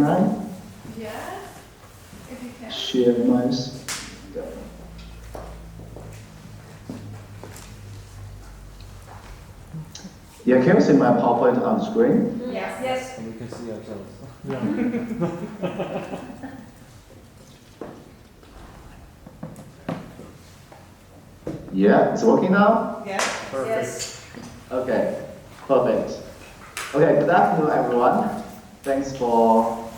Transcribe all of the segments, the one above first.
I Yes, if you can. share my Yeah, can you see my PowerPoint on the screen? Yes. Yes. And we can see ourselves. Yeah, it's working now? Yes. Perfect. Yes. Okay, perfect. Okay, good afternoon, everyone. Thanks for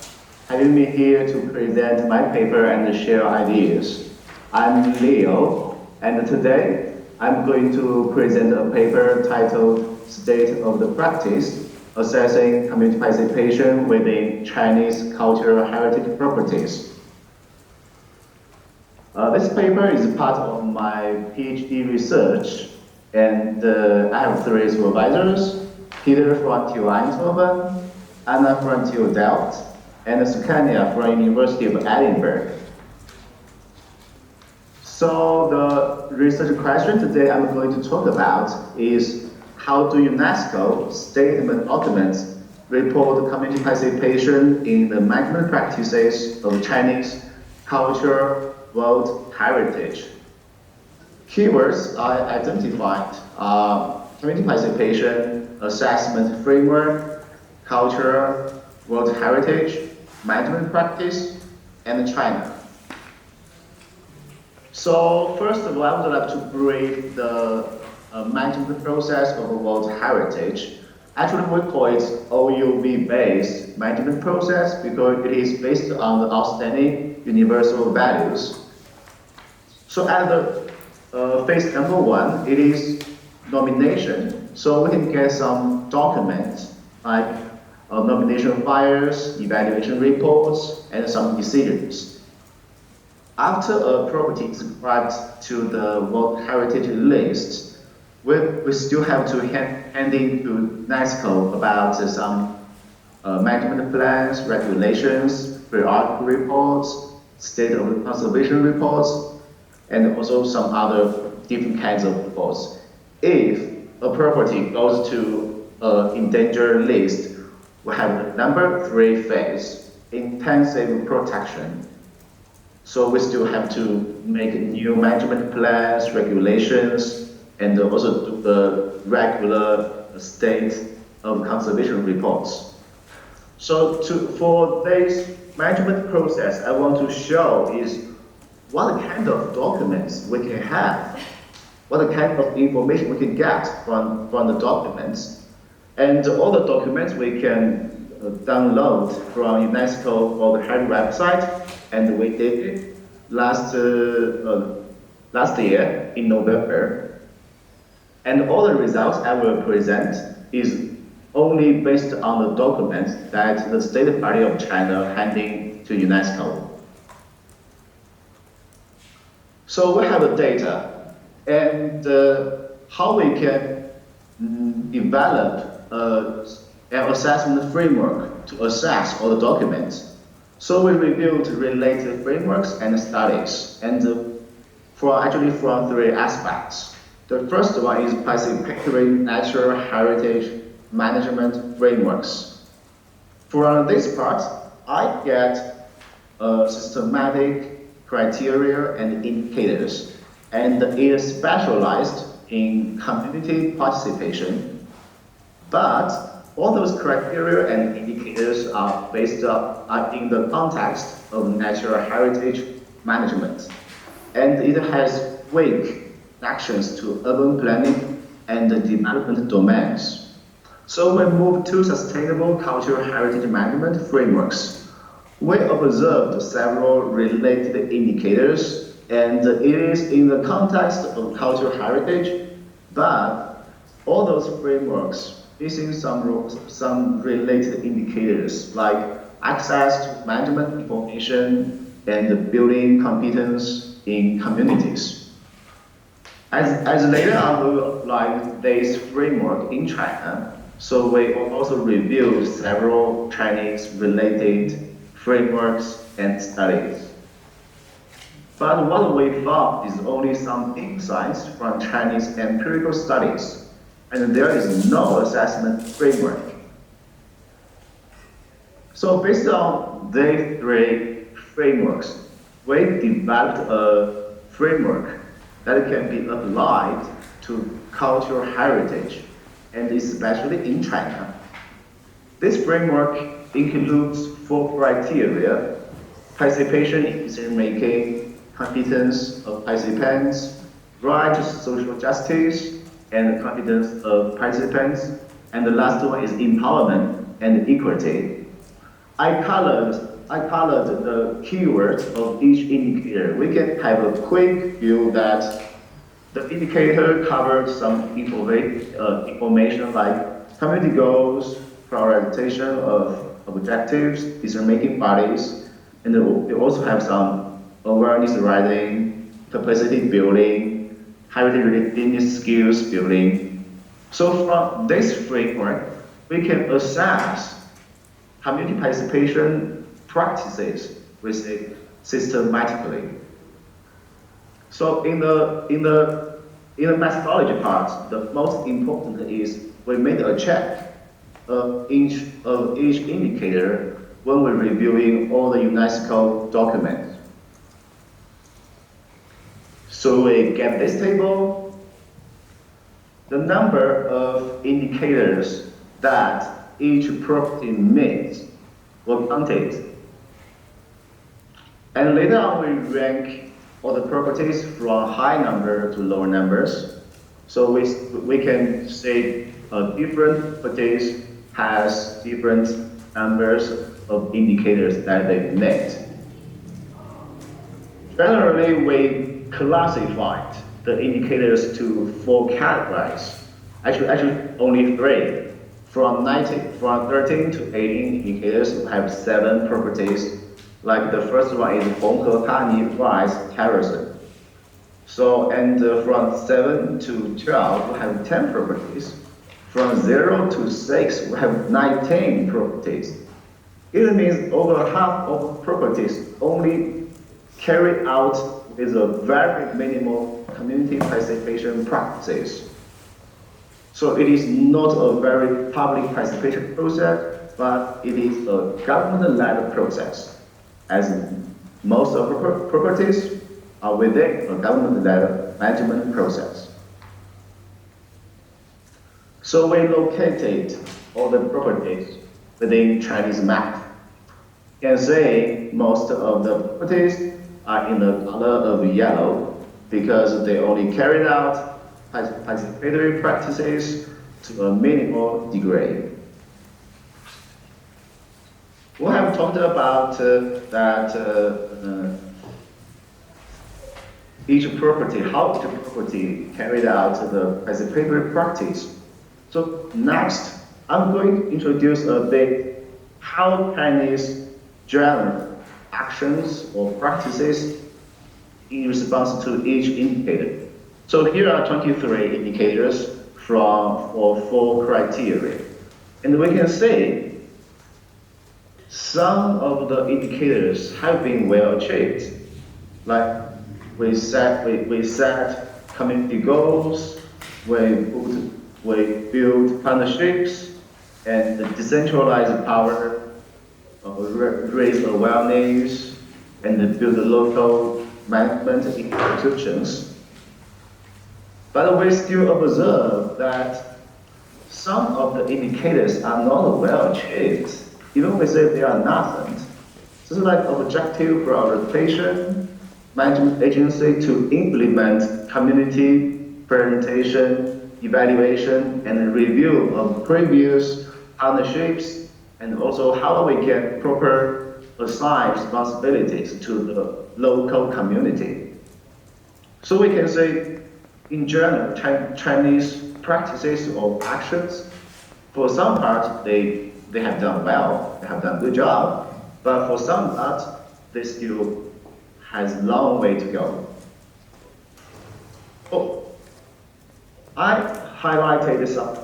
having me here to present my paper and share ideas. I'm Leo, and today I'm going to present a paper titled State of the Practice Assessing Community Participation Within Chinese Cultural Heritage Properties. This paper is part of my PhD research, and I have three supervisors: Peter from TU Eindhoven, Anna from TU Delft, and Sukanya from University of Edinburgh. So the research question today I'm going to talk about is how do UNESCO statement documents report community participation in the management practices of Chinese culture, world heritage. Keywords I identified are community participation, assessment framework, culture, world heritage, management practice, and China. So first of all, I would like to brief the management process of world heritage. Actually, we call it OUV-based management process because it is based on the outstanding universal values. So at the phase number one, it is nomination. So we can get some documents like nomination files, evaluation reports, and some decisions. After a property is subscribed to the World Heritage List, we still have to hand in to UNESCO about some management plans, regulations, periodic reports, state of conservation reports, and also some other different kinds of reports. If a property goes to an endangered list, we have the number 3 phase, intensive protection. So we still have to make new management plans, regulations, and also do the regular state of conservation reports. So for this management process, I want to show is what kind of documents we can have, what kind of information we can get from the documents. And all the documents we can download from UNESCO World Heritage website, and we did it last year in November. And all the results I will present is only based on the documents that the State Party of China handing to UNESCO. So we have the data, and how we can develop an assessment framework to assess all the documents. So we reviewed related frameworks and studies, and from 3 aspects. The first one is participatory natural heritage management frameworks. From this part, I get systematic criteria and indicators, and it is specialized in community participation. But all those criteria and indicators are based in the context of natural heritage management, and it has weak connections to urban planning and the development domains. So we move to sustainable cultural heritage management frameworks. We observed several related indicators, and it is in the context of cultural heritage, but all those frameworks missing some related indicators like access to management information and building competence in communities. As later on we will apply this framework in China, so we also reviewed several Chinese related frameworks and studies. But what we found is only some insights from Chinese empirical studies, and there is no assessment framework. So based on these three frameworks, we developed a framework that can be applied to cultural heritage, and especially in China. This framework includes four criteria: participation in decision-making, competence of participants, right to social justice, and confidence of participants, and the last one is empowerment and equity. I colored the keywords of each indicator. We can have a quick view that the indicator covers some information like community goals, prioritization of objectives, decision-making bodies, and they also have some awareness raising, capacity building, heritage readiness skills building. So from this framework, we can assess community participation practices with it systematically. So in the methodology part, the most important is we made a check of each indicator when we're reviewing all the UNESCO documents. So we get this table, the number of indicators that each property meets were counted. And later on, we rank all the properties from high number to lower numbers. So we can say different properties has different numbers of indicators that they met. Generally, we classified the indicators to four categories. Actually, only three. From 13 to 18 indicators, we have 7 properties. Like the first one is Honghe Tani Rice Terrace. So, and from 7 to 12, we have 10 properties. From 0 to 6, we have 19 properties. It means over half of properties only carried out with a very minimal community participation practices. So it is not a very public participation process, but it is a government-led process, as most of the properties are within a government-led management process. So we located all the properties within Chinese map. You can say most of the properties are in the color of yellow because they only carried out participatory practices to a minimal degree. We have talked about each property, how each property carried out the participatory practice. So next, I'm going to introduce a bit how Chinese general actions or practices in response to each indicator. So here are 23 indicators for 4 criteria. And we can see some of the indicators have been well achieved. Like we set community goals, we build partnerships, and decentralize power, raise awareness, and build local management institutions. But we still observe that some of the indicators are not well achieved. Even we say they are nascent. This is like objective prioritization, management agency to implement community presentation, evaluation, and review of previous partnerships, and also how we can proper assign responsibilities to the local community. So we can say, in general, Chinese practices or actions, for some part, they have done well, they have done a good job, but for some part, they still has a long way to go. Oh, I highlighted some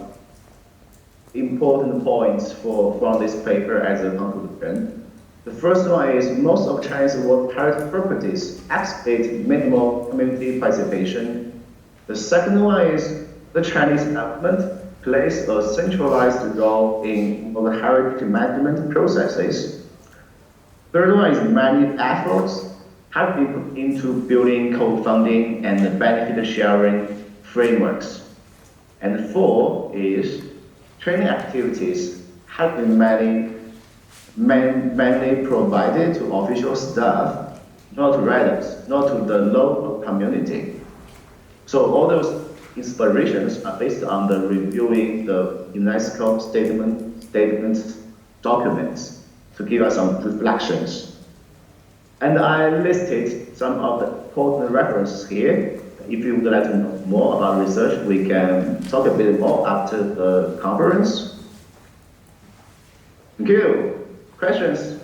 important points from this paper as a conclusion. The first one is most of Chinese world heritage properties exhibit minimal community participation. The second one is the Chinese government plays a centralized role in all the heritage management processes. Third one is many efforts have been put into building co-funding and benefit sharing frameworks. And four is training activities have been mainly provided to official staff, not to riders, not to the local community. So all those inspirations are based on the reviewing the UNESCO statement documents to give us some reflections. And I listed some of the important references here. If you would like to know more about research, we can talk a bit more after the conference. Thank you. Questions?